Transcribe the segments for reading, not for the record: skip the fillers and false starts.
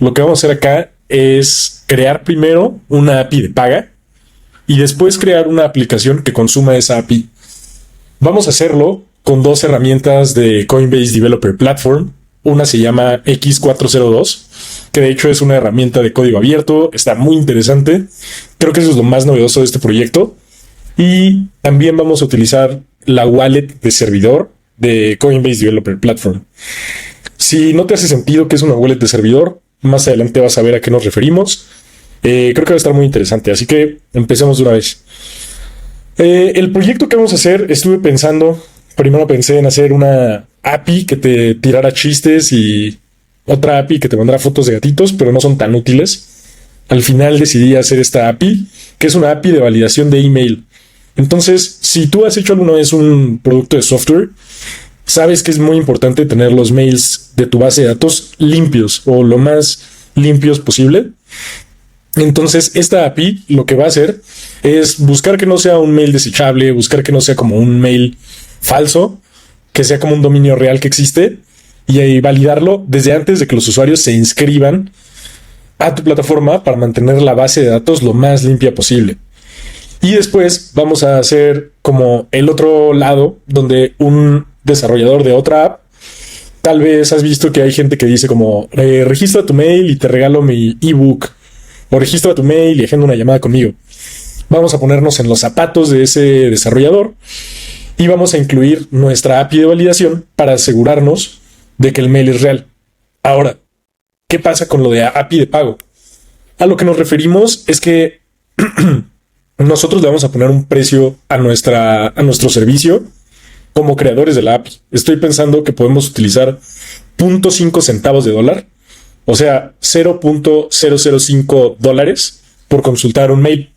lo que vamos a hacer acá es crear primero una API de paga y después crear una aplicación que consuma esa API. Vamos a hacerlo con dos herramientas de Coinbase Developer Platform. Una se llama X402, que de hecho es una herramienta de código abierto, está muy interesante. Creo que eso es lo más novedoso de este proyecto. Y también vamos a utilizar la wallet de servidor de Coinbase Developer Platform. Si no te hace sentido que es una wallet de servidor, más adelante vas a ver a qué nos referimos. Creo que va a estar muy interesante, así que empecemos de una vez. El proyecto que vamos a hacer, primero pensé en hacer una API que te tirara chistes y otra API que te mandara fotos de gatitos, pero no son tan útiles. Al final decidí hacer esta API, que es una API de validación de email. Entonces, si tú has hecho alguna vez un producto de software, sabes que es muy importante tener los mails de tu base de datos limpios o lo más limpios posible. Entonces, esta API lo que va a hacer es buscar que no sea un mail desechable, buscar que no sea como un mail falso, que sea como un dominio real que existe y ahí validarlo desde antes de que los usuarios se inscriban a tu plataforma para mantener la base de datos lo más limpia posible. Y después vamos a hacer como el otro lado, donde un desarrollador de otra app, tal vez has visto que hay gente que dice como registra tu mail y te regalo mi ebook, o registra tu mail y agenda una llamada conmigo. Vamos a ponernos en los zapatos de ese desarrollador y vamos a incluir nuestra API de validación para asegurarnos de que el mail es real. Ahora, ¿qué pasa con lo de API de pago? A lo que nos referimos es que nosotros le vamos a poner un precio a nuestro servicio como creadores de la API. Estoy pensando que podemos utilizar 0.5 centavos de dólar, o sea, $0.005 por consultar un mail.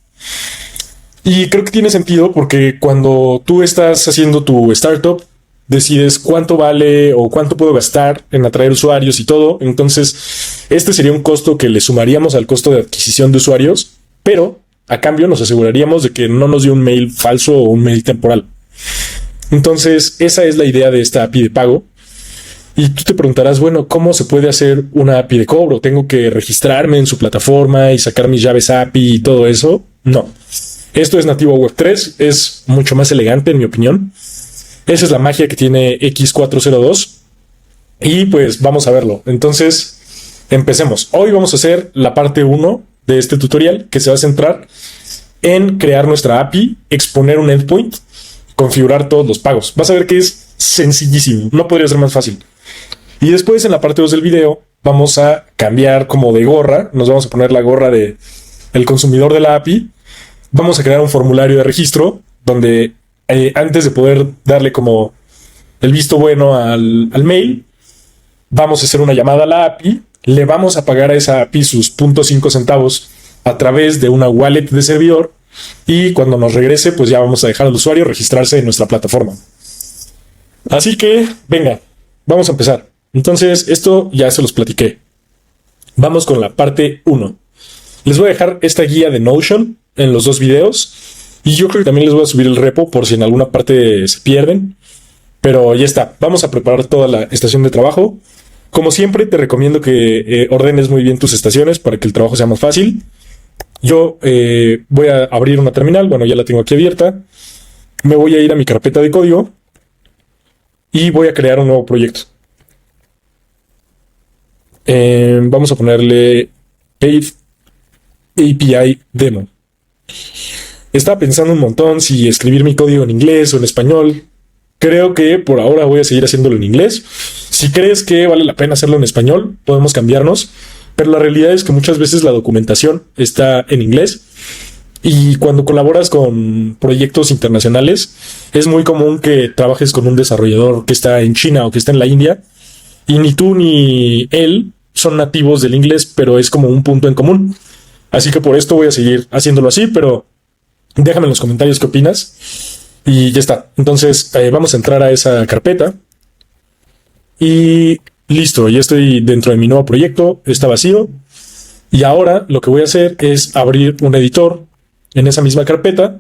Y creo que tiene sentido porque cuando tú estás haciendo tu startup, decides cuánto vale o cuánto puedo gastar en atraer usuarios y todo. Entonces, este sería un costo que le sumaríamos al costo de adquisición de usuarios, pero a cambio nos aseguraríamos de que no nos dio un mail falso o un mail temporal. Entonces, esa es la idea de esta API de pago. Y tú te preguntarás, bueno, ¿cómo se puede hacer una API de cobro? ¿Tengo que registrarme en su plataforma y sacar mis llaves API y todo eso? No. Esto es nativo Web3, es mucho más elegante en mi opinión. Esa es la magia que tiene X402. Y pues vamos a verlo. Entonces, empecemos. Hoy vamos a hacer la parte 1 de este tutorial, que se va a centrar en crear nuestra API, exponer un endpoint, configurar todos los pagos. Vas a ver que es sencillísimo, no podría ser más fácil. Y después en la parte 2 del video vamos a cambiar como de gorra, nos vamos a poner la gorra de el consumidor de la API, vamos a crear un formulario de registro donde antes de poder darle como el visto bueno al mail, vamos a hacer una llamada a la API, le vamos a pagar a esa API sus 0.5 centavos a través de una wallet de servidor y cuando nos regrese pues ya vamos a dejar al usuario registrarse en nuestra plataforma. Así que venga, vamos a empezar. Entonces esto ya se los platiqué. Vamos con la parte 1. Les voy a dejar esta guía de Notion en los dos videos y yo creo que también les voy a subir el repo por si en alguna parte se pierden. Pero ya está, vamos a preparar toda la estación de trabajo. Como siempre te recomiendo que ordenes muy bien tus estaciones para que el trabajo sea más fácil. Yo voy a abrir una terminal, bueno ya la tengo aquí abierta. Me voy a ir a mi carpeta de código y voy a crear un nuevo proyecto. Vamos a ponerle API Demo. Estaba pensando un montón si escribir mi código en inglés o en español. Creo que por ahora voy a seguir haciéndolo en inglés. Si crees que vale la pena hacerlo en español, podemos cambiarnos. Pero la realidad es que muchas veces la documentación está en inglés. Y cuando colaboras con proyectos internacionales, es muy común que trabajes con un desarrollador que está en China o que está en la India. Y ni tú ni él son nativos del inglés, pero es como un punto en común. Así que por esto voy a seguir haciéndolo así, pero déjame en los comentarios qué opinas. Y ya está. Entonces vamos a entrar a esa carpeta. Y listo, ya estoy dentro de mi nuevo proyecto. Está vacío. Y ahora lo que voy a hacer es abrir un editor en esa misma carpeta.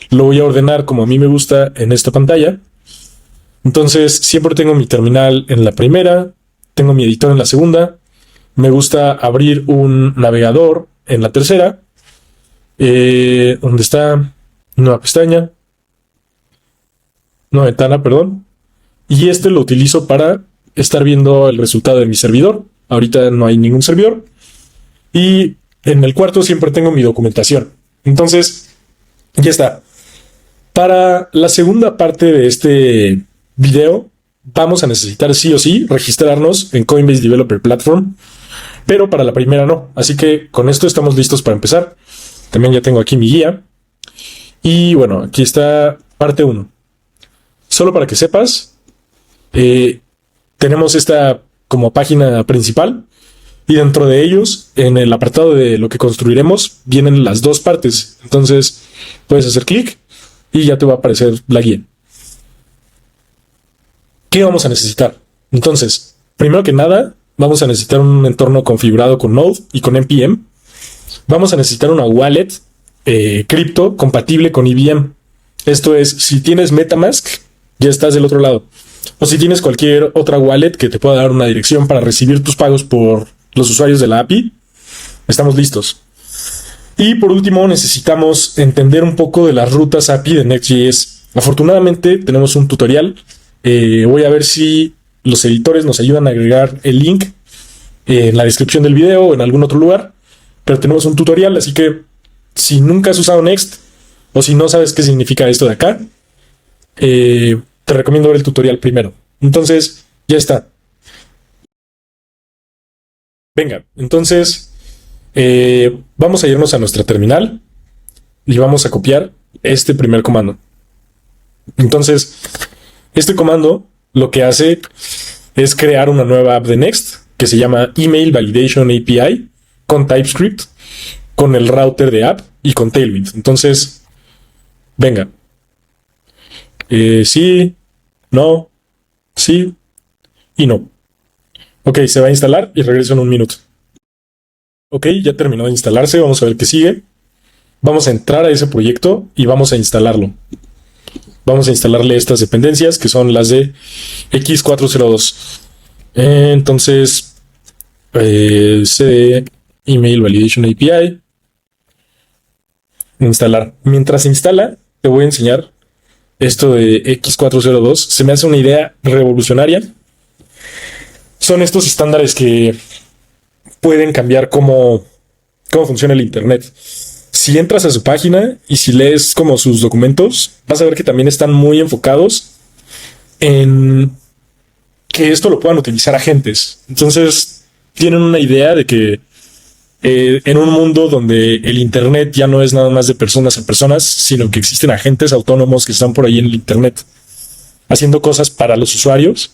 Lo voy a ordenar como a mí me gusta en esta pantalla. Entonces siempre tengo mi terminal en la primera. Tengo mi editor en la segunda. me gusta abrir un navegador en la tercera, donde está nueva pestaña, nueva ventana, perdón. Y este lo utilizo para estar viendo el resultado de mi servidor. Ahorita no hay ningún servidor. Y en el cuarto siempre tengo mi documentación. Entonces, ya está. Para la segunda parte de este video, vamos a necesitar sí o sí registrarnos en Coinbase Developer Platform. Pero para la primera no. Así que con esto estamos listos para empezar. También ya tengo aquí mi guía. Y bueno, aquí está parte 1. Solo para que sepas, tenemos esta como página principal. Y dentro de ellos, en el apartado de lo que construiremos, vienen las dos partes. Entonces, puedes hacer clic y ya te va a aparecer la guía. ¿Qué vamos a necesitar? Entonces, primero que nada, vamos a necesitar un entorno configurado con Node y con NPM. Vamos a necesitar una wallet cripto compatible con EVM. Esto es, si tienes MetaMask, ya estás del otro lado. O si tienes cualquier otra wallet que te pueda dar una dirección para recibir tus pagos por los usuarios de la API, estamos listos. Y por último, necesitamos entender un poco de las rutas API de Next.js. Afortunadamente, tenemos un tutorial. Voy a ver si los editores nos ayudan a agregar el link en la descripción del video o en algún otro lugar. Pero tenemos un tutorial, así que si nunca has usado Next o si no sabes qué significa esto de acá, te recomiendo ver el tutorial primero. Entonces, ya está. Venga, entonces vamos a irnos a nuestra terminal y vamos a copiar este primer comando. Entonces, este comando lo que hace es crear una nueva app de Next que se llama Email Validation API con TypeScript, con el router de app y con Tailwind. Entonces, venga. Sí, no, sí y no. Ok, se va a instalar y regreso en un minuto. Ok, ya terminó de instalarse. Vamos a ver qué sigue. Vamos a entrar a ese proyecto y vamos a instalarlo. Vamos a instalarle estas dependencias que son las de X402. Entonces, cd Email Validation API. Instalar. Mientras se instala, te voy a enseñar esto de X402. Se me hace una idea revolucionaria. Son estos estándares que pueden cambiar cómo funciona el Internet. Si entras a su página y si lees como sus documentos, vas a ver que también están muy enfocados en que esto lo puedan utilizar agentes. Entonces, tienen una idea de que en un mundo donde el Internet ya no es nada más de personas a personas, sino que existen agentes autónomos que están por ahí en el Internet haciendo cosas para los usuarios.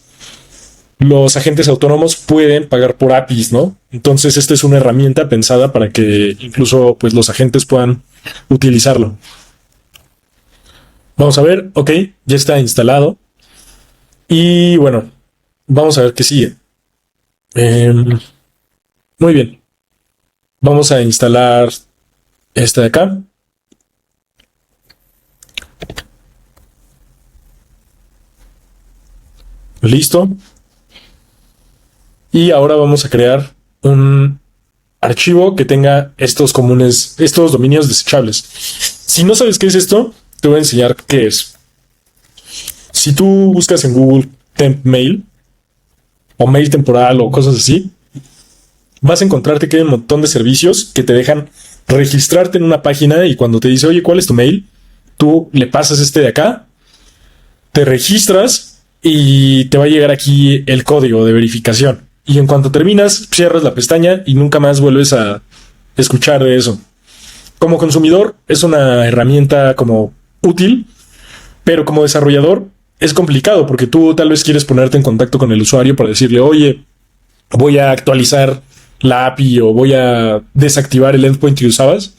Los agentes autónomos pueden pagar por APIs, ¿no? Entonces, esta es una herramienta pensada para que incluso pues, los agentes puedan utilizarlo. Vamos a ver, ok, ya está instalado. Y bueno, vamos a ver qué sigue. Muy bien. Vamos a instalar esta de acá. Listo. Y ahora vamos a crear un archivo que tenga estos dominios desechables. Si no sabes qué es esto, te voy a enseñar qué es. Si tú buscas en Google temp mail o mail temporal o cosas así, vas a encontrarte que hay un montón de servicios que te dejan registrarte en una página y cuando te dice, oye, ¿cuál es tu mail? Tú le pasas este de acá, te registras y te va a llegar aquí el código de verificación. Y en cuanto terminas, cierras la pestaña y nunca más vuelves a escuchar de eso. Como consumidor es una herramienta como útil, pero como desarrollador es complicado porque tú tal vez quieres ponerte en contacto con el usuario para decirle, oye, voy a actualizar la API o voy a desactivar el endpoint que usabas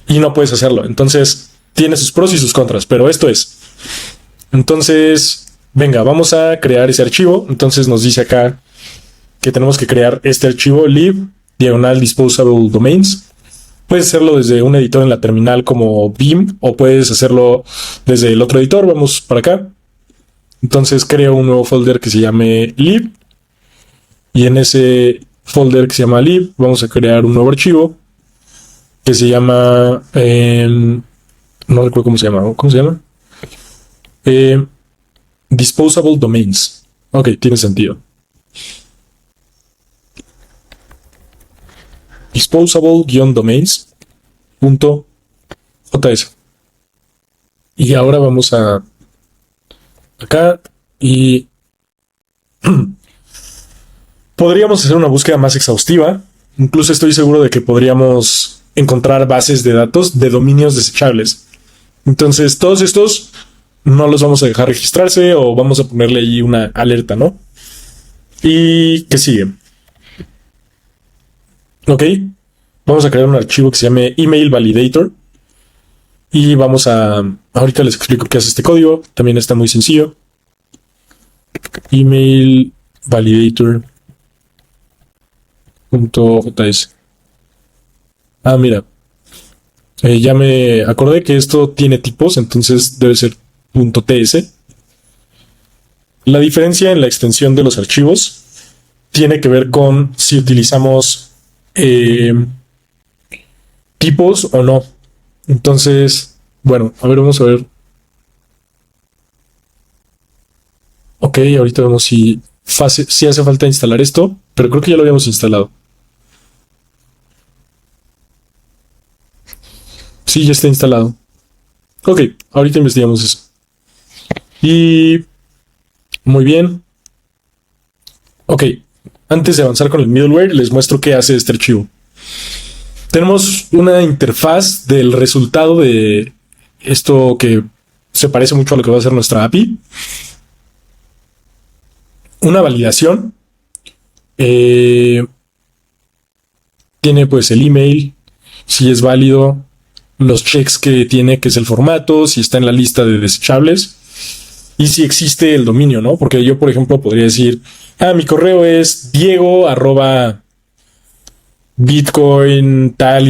y no puedes hacerlo. Entonces tiene sus pros y sus contras, pero esto es. Entonces, venga, vamos a crear ese archivo. Entonces nos dice acá que tenemos que crear este archivo lib/disposable domains. Puedes hacerlo desde un editor en la terminal como Vim o puedes hacerlo desde el otro editor. Vamos para acá. Entonces creo un nuevo folder que se llame lib y en ese folder que se llama lib. Vamos a crear un nuevo archivo que se llama, no recuerdo cómo se llama. ¿Cómo se llama? Disposable domains. Ok, tiene sentido. Disposable-domains.js. Y ahora vamos a acá y podríamos hacer una búsqueda más exhaustiva. Incluso estoy seguro de que podríamos encontrar bases de datos de dominios desechables. Entonces, todos estos no los vamos a dejar registrarse o vamos a ponerle ahí una alerta, ¿no? ¿Y qué sigue? Ok, vamos a crear un archivo que se llame email validator. Y vamos a... Ahorita les explico qué hace este código. También está muy sencillo. Email validator.js. Ah, mira. Ya me acordé que esto tiene tipos, entonces debe ser .ts. La diferencia en la extensión de los archivos tiene que ver con si utilizamos tipos o no. Entonces, bueno, a ver, vamos a ver. Ok, ahorita vemos si hace falta instalar esto, pero creo que ya lo habíamos instalado. Sí, ya está instalado. Ok, ahorita investigamos eso. Y muy bien. Ok, antes de avanzar con el middleware, les muestro qué hace este archivo. Tenemos una interfaz del resultado de esto que se parece mucho a lo que va a ser nuestra API. Una validación. Tiene pues el email, si es válido, los checks que tiene, que es el formato, si está en la lista de desechables y si existe el dominio, ¿no? Porque yo, por ejemplo, podría decir, mi correo es Diego@Bitcoin tal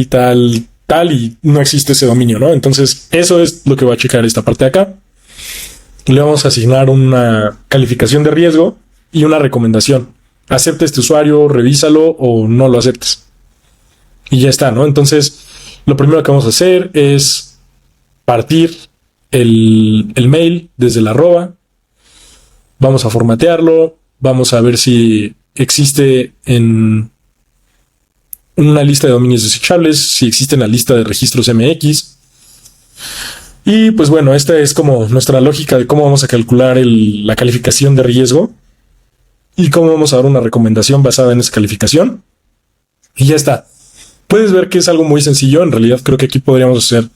y no existe ese dominio, ¿no? Entonces, eso es lo que va a checar esta parte de acá. Le vamos a asignar una calificación de riesgo y una recomendación. Acepta este usuario, revísalo o no lo aceptes. Y ya está, ¿no? Entonces, lo primero que vamos a hacer es partir el mail desde la arroba. Vamos a formatearlo. Vamos a ver si existe en una lista de dominios desechables, si existe en la lista de registros MX. Y pues bueno, esta es como nuestra lógica de cómo vamos a calcular la calificación de riesgo y cómo vamos a dar una recomendación basada en esa calificación. Y ya está. Puedes ver que es algo muy sencillo. En realidad creo que aquí podríamos hacer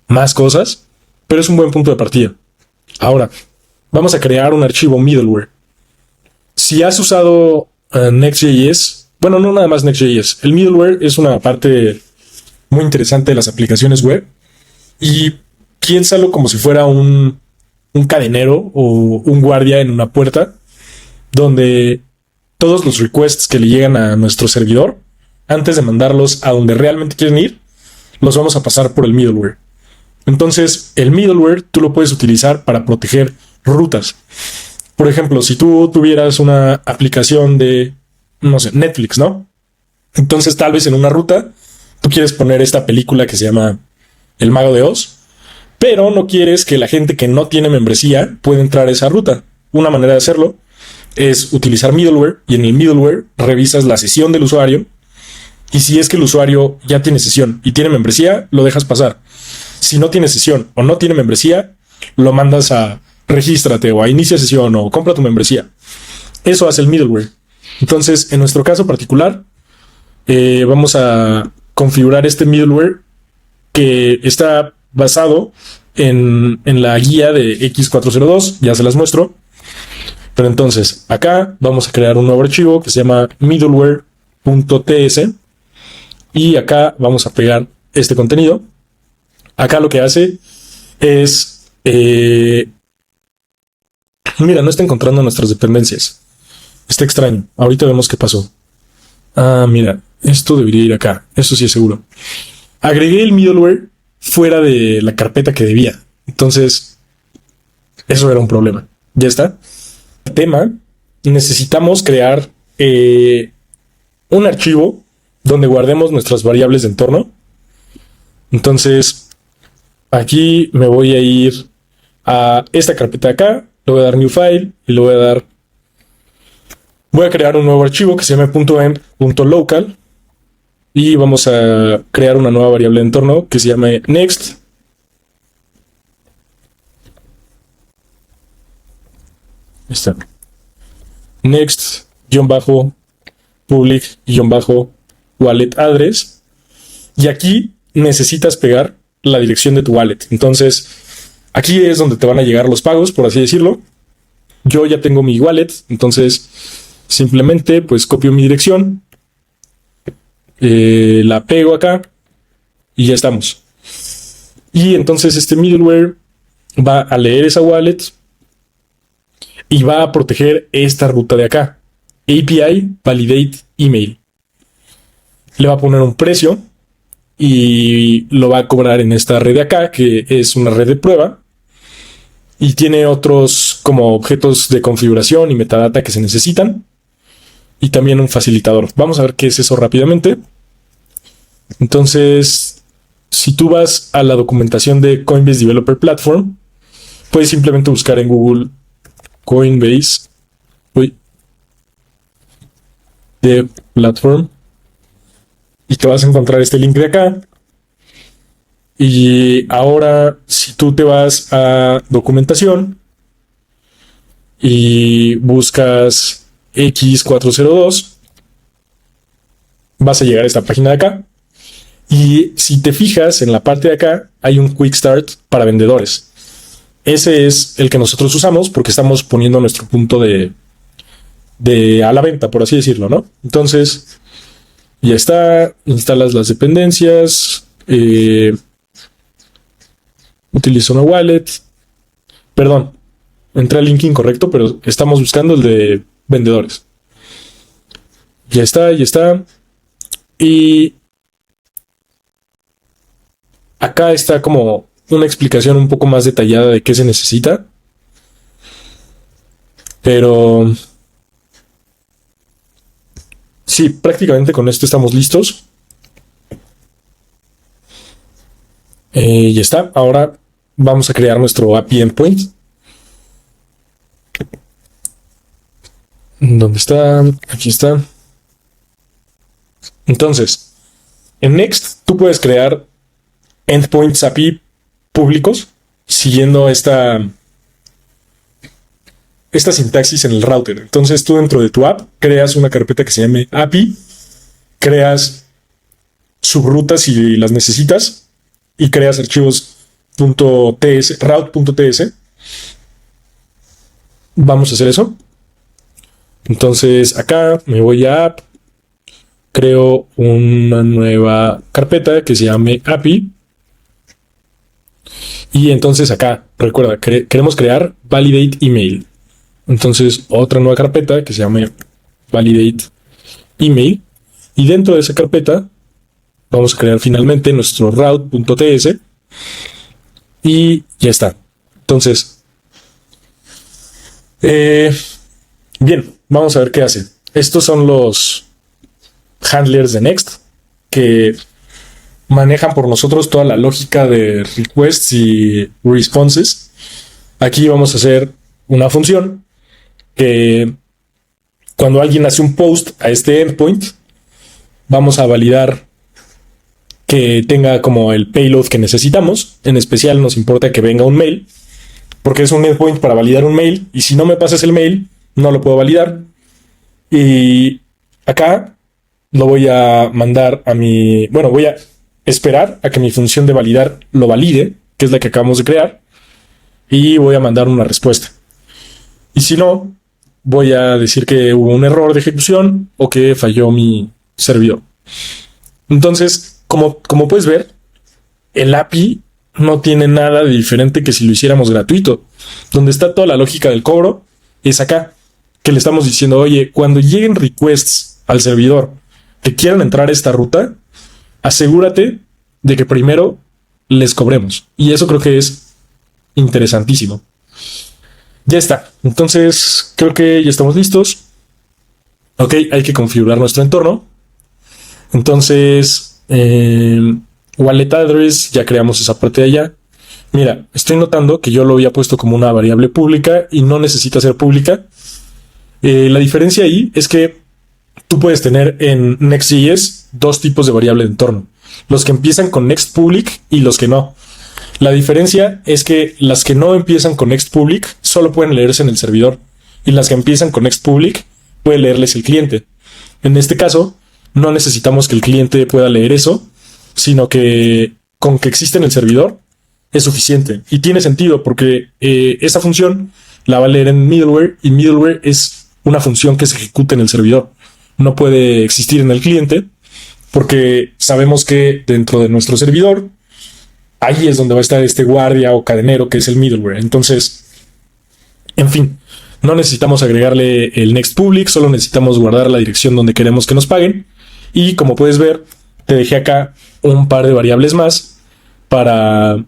más cosas, pero es un buen punto de partida. Ahora, vamos a crear un archivo middleware. Si has usado Next.js, bueno, no nada más Next.js, el middleware es una parte muy interesante de las aplicaciones web y piénsalo como si fuera un cadenero o un guardia en una puerta donde todos los requests que le llegan a nuestro servidor, antes de mandarlos a donde realmente quieren ir, los vamos a pasar por el middleware. Entonces, el middleware tú lo puedes utilizar para proteger rutas. Por ejemplo, si tú tuvieras una aplicación de, no sé, Netflix, ¿no? Entonces, tal vez en una ruta, tú quieres poner esta película que se llama El Mago de Oz, pero no quieres que la gente que no tiene membresía pueda entrar a esa ruta. Una manera de hacerlo es utilizar middleware y en el middleware revisas la sesión del usuario y si es que el usuario ya tiene sesión y tiene membresía, lo dejas pasar. Si no tiene sesión o no tiene membresía, lo mandas a regístrate o a inicia sesión o compra tu membresía. Eso hace el middleware. Entonces, en nuestro caso particular, vamos a configurar este middleware que está basado en la guía de X402. Ya se las muestro. Pero entonces, acá vamos a crear un nuevo archivo que se llama middleware.ts y acá vamos a pegar este contenido. Acá lo que hace es... mira, no está encontrando nuestras dependencias. Está extraño. Ahorita vemos qué pasó. Mira, esto debería ir acá. Eso sí es seguro. Agregué el middleware fuera de la carpeta que debía. Entonces, eso era un problema. Ya está. Tema, necesitamos crear un archivo donde guardemos nuestras variables de entorno. Entonces, aquí me voy a ir a esta carpeta de acá, le voy a dar New File y le voy a crear un nuevo archivo que se llame .env.local y vamos a crear una nueva variable de entorno que se llame next. Ahí está. Next-public-wallet address. Y aquí necesitas pegar la dirección de tu wallet. Entonces, aquí es donde te van a llegar los pagos, por así decirlo. Yo ya tengo mi wallet, entonces simplemente pues copio mi dirección, la pego acá y ya estamos. Y entonces este middleware va a leer esa wallet y va a proteger esta ruta de acá. API validate email. Le va a poner un precio y lo va a cobrar en esta red de acá, que es una red de prueba. Y tiene otros como objetos de configuración y metadata que se necesitan. Y también un facilitador. Vamos a ver qué es eso rápidamente. Entonces, si tú vas a la documentación de Coinbase Developer Platform, puedes simplemente buscar en Google Coinbase Dev Platform y te vas a encontrar este link de acá. Y ahora, si tú te vas a documentación y buscas X402, vas a llegar a esta página de acá. Y si te fijas, en la parte de acá hay un Quick Start para vendedores. Ese es el que nosotros usamos porque estamos poniendo nuestro punto de a la venta, por así decirlo, ¿no? Entonces, ya está, instalas las dependencias, utilizo una wallet. Perdón, entré al link incorrecto, pero estamos buscando el de vendedores. Ya está, ya está. Y acá está como una explicación un poco más detallada de qué se necesita. Pero sí, prácticamente con esto estamos listos. Ya está. Ahora vamos a crear nuestro API endpoint. ¿Dónde está? Aquí está. Entonces, en Next tú puedes crear endpoints API públicos siguiendo esta sintaxis en el router. Entonces tú dentro de tu app creas una carpeta que se llame API, creas subrutas si las necesitas y creas archivos .ts, route.ts. Vamos a hacer eso. Entonces acá me voy a app, creo una nueva carpeta que se llame API. Y entonces acá, recuerda, queremos crear validate email. Entonces otra nueva carpeta que se llame validate email. Y dentro de esa carpeta vamos a crear finalmente nuestro route.ts. Y ya está. Entonces, bien, vamos a ver qué hace. Estos son los handlers de Next que manejan por nosotros toda la lógica de requests y responses. Aquí vamos a hacer una función que cuando alguien hace un post a este endpoint, vamos a validar que tenga como el payload que necesitamos. En especial nos importa que venga un mail, porque es un endpoint para validar un mail, y si no me pasas el mail, no lo puedo validar. Y acá lo voy a mandar a mi... Bueno, voy a esperar a que mi función de validar lo valide, que es la que acabamos de crear, y voy a mandar una respuesta. Y si no, voy a decir que hubo un error de ejecución o que falló mi servidor. Entonces, como puedes ver, el API no tiene nada de diferente que si lo hiciéramos gratuito. Donde está toda la lógica del cobro es acá, que le estamos diciendo, oye, cuando lleguen requests al servidor que quieran entrar a esta ruta, asegúrate de que primero les cobremos. Y eso creo que es interesantísimo. Ya está. Entonces, creo que ya estamos listos. Ok, hay que configurar nuestro entorno. Entonces, wallet address, ya creamos esa parte de allá. Mira, estoy notando que yo lo había puesto como una variable pública y no necesita ser pública. La diferencia ahí es que tú puedes tener en Next.js dos tipos de variable de entorno. Los que empiezan con next public y los que no. La diferencia es que las que no empiezan con next public solo pueden leerse en el servidor y las que empiezan con next public puede leerles el cliente. En este caso, no necesitamos que el cliente pueda leer eso, sino que con que existe en el servidor es suficiente. Y tiene sentido porque esa función la va a leer en middleware y middleware es una función que se ejecuta en el servidor. No puede existir en el cliente porque sabemos que dentro de nuestro servidor ahí es donde va a estar este guardia o cadenero que es el middleware. Entonces, en fin, no necesitamos agregarle el next public, solo necesitamos guardar la dirección donde queremos que nos paguen. Y como puedes ver, te dejé acá un par de variables más para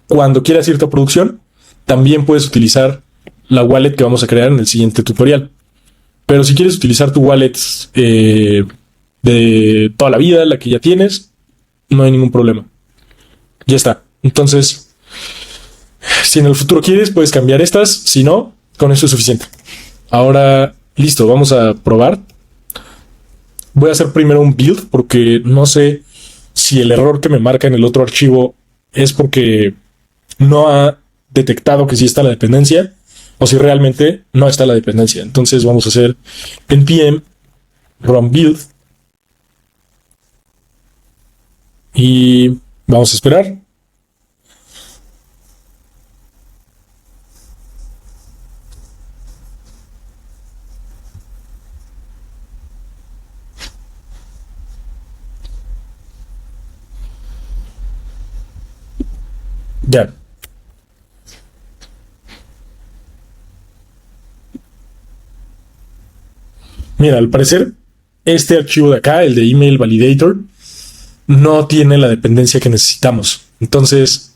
cuando quieras irte a producción. También puedes utilizar la wallet que vamos a crear en el siguiente tutorial. Pero si quieres utilizar tu wallet de toda la vida, la que ya tienes, no hay ningún problema. Ya está. Entonces, si en el futuro quieres, puedes cambiar estas. Si no, con eso es suficiente. Ahora, listo, vamos a probar. Voy a hacer primero un build porque no sé si el error que me marca en el otro archivo es porque no ha detectado que sí está la dependencia o si realmente no está la dependencia. Entonces vamos a hacer npm run build y vamos a esperar. Ya. Mira, al parecer, este archivo de acá, el de email validator, no tiene la dependencia que necesitamos. Entonces,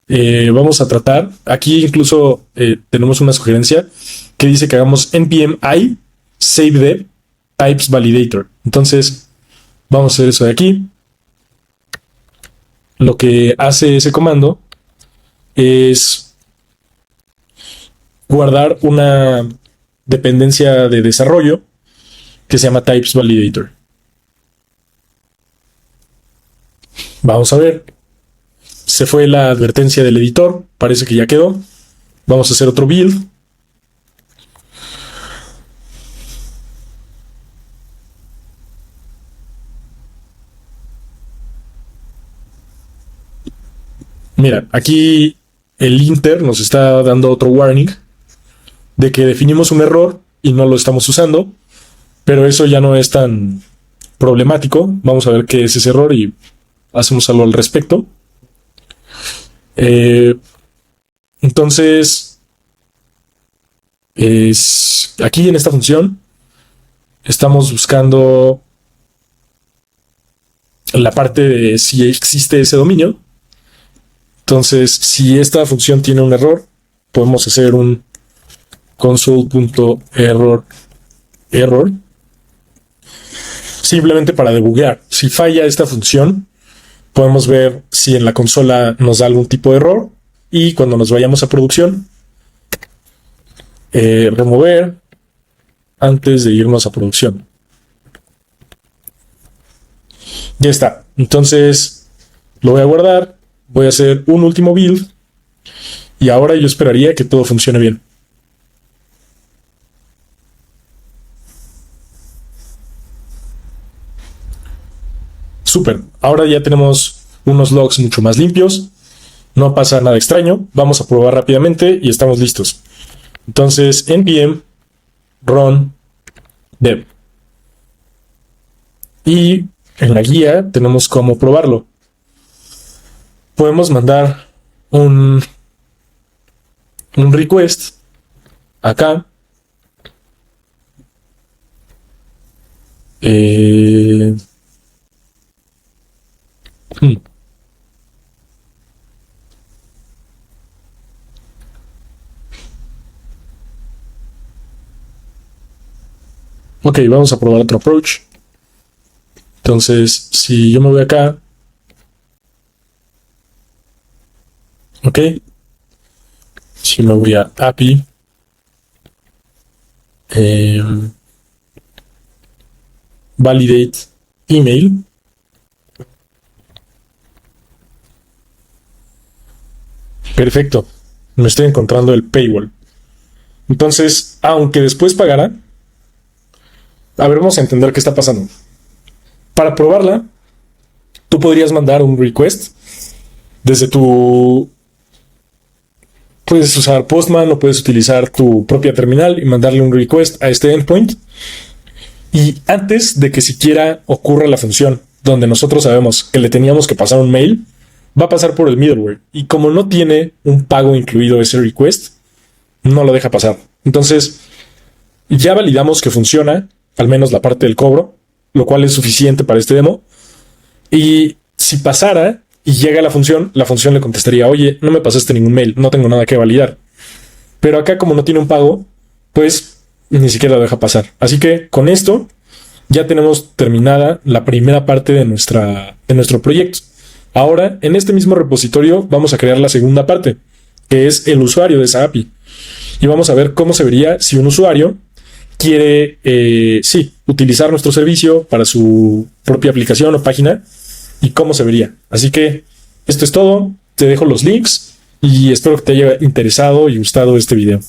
vamos a tratar. Aquí incluso tenemos una sugerencia que dice que hagamos npm i save dev types validator. Entonces, vamos a hacer eso de aquí. Lo que hace ese comando es guardar una dependencia de desarrollo que se llama types validator. Vamos a ver. Se fue la advertencia del editor. Parece que ya quedó. Vamos a hacer otro build. Mira, aquí el linter nos está dando otro warning de que definimos un error y no lo estamos usando, pero eso ya no es tan problemático. Vamos a ver qué es ese error y hacemos algo al respecto. Entonces, aquí en esta función estamos buscando la parte de si existe ese dominio. Entonces, si esta función tiene un error, podemos hacer un console.error simplemente para debuguear. Si falla esta función, podemos ver si en la consola nos da algún tipo de error y cuando nos vayamos a producción, remover antes de irnos a producción. Ya está. Entonces, lo voy a guardar. Voy a hacer un último build y ahora yo esperaría que todo funcione bien. Súper. Ahora ya tenemos unos logs mucho más limpios. No pasa nada extraño. Vamos a probar rápidamente y estamos listos. Entonces, npm run dev. Y en la guía tenemos cómo probarlo. Podemos mandar un request acá. Ok, vamos a probar otro approach. Entonces, si yo me voy acá, ok, si me voy a API, validate email, perfecto, me estoy encontrando el paywall. Entonces, aunque después pagara, a ver, vamos a entender qué está pasando. Para probarla, tú podrías mandar un request desde tu... Puedes usar Postman o puedes utilizar tu propia terminal y mandarle un request a este endpoint. Y antes de que siquiera ocurra la función donde nosotros sabemos que le teníamos que pasar un mail, va a pasar por el middleware. Y como no tiene un pago incluido ese request, no lo deja pasar. Entonces, ya validamos que funciona, al menos la parte del cobro, lo cual es suficiente para este demo. Y si pasara y llega la función le contestaría, oye, no me pasaste ningún mail, no tengo nada que validar. Pero acá, como no tiene un pago, pues ni siquiera lo deja pasar. Así que con esto ya tenemos terminada la primera parte de nuestro proyecto. Ahora, en este mismo repositorio vamos a crear la segunda parte, que es el usuario de esa API. Y vamos a ver cómo se vería si un usuario quiere, utilizar nuestro servicio para su propia aplicación o página y cómo se vería. Así que esto es todo. Te dejo los links y espero que te haya interesado y gustado este video.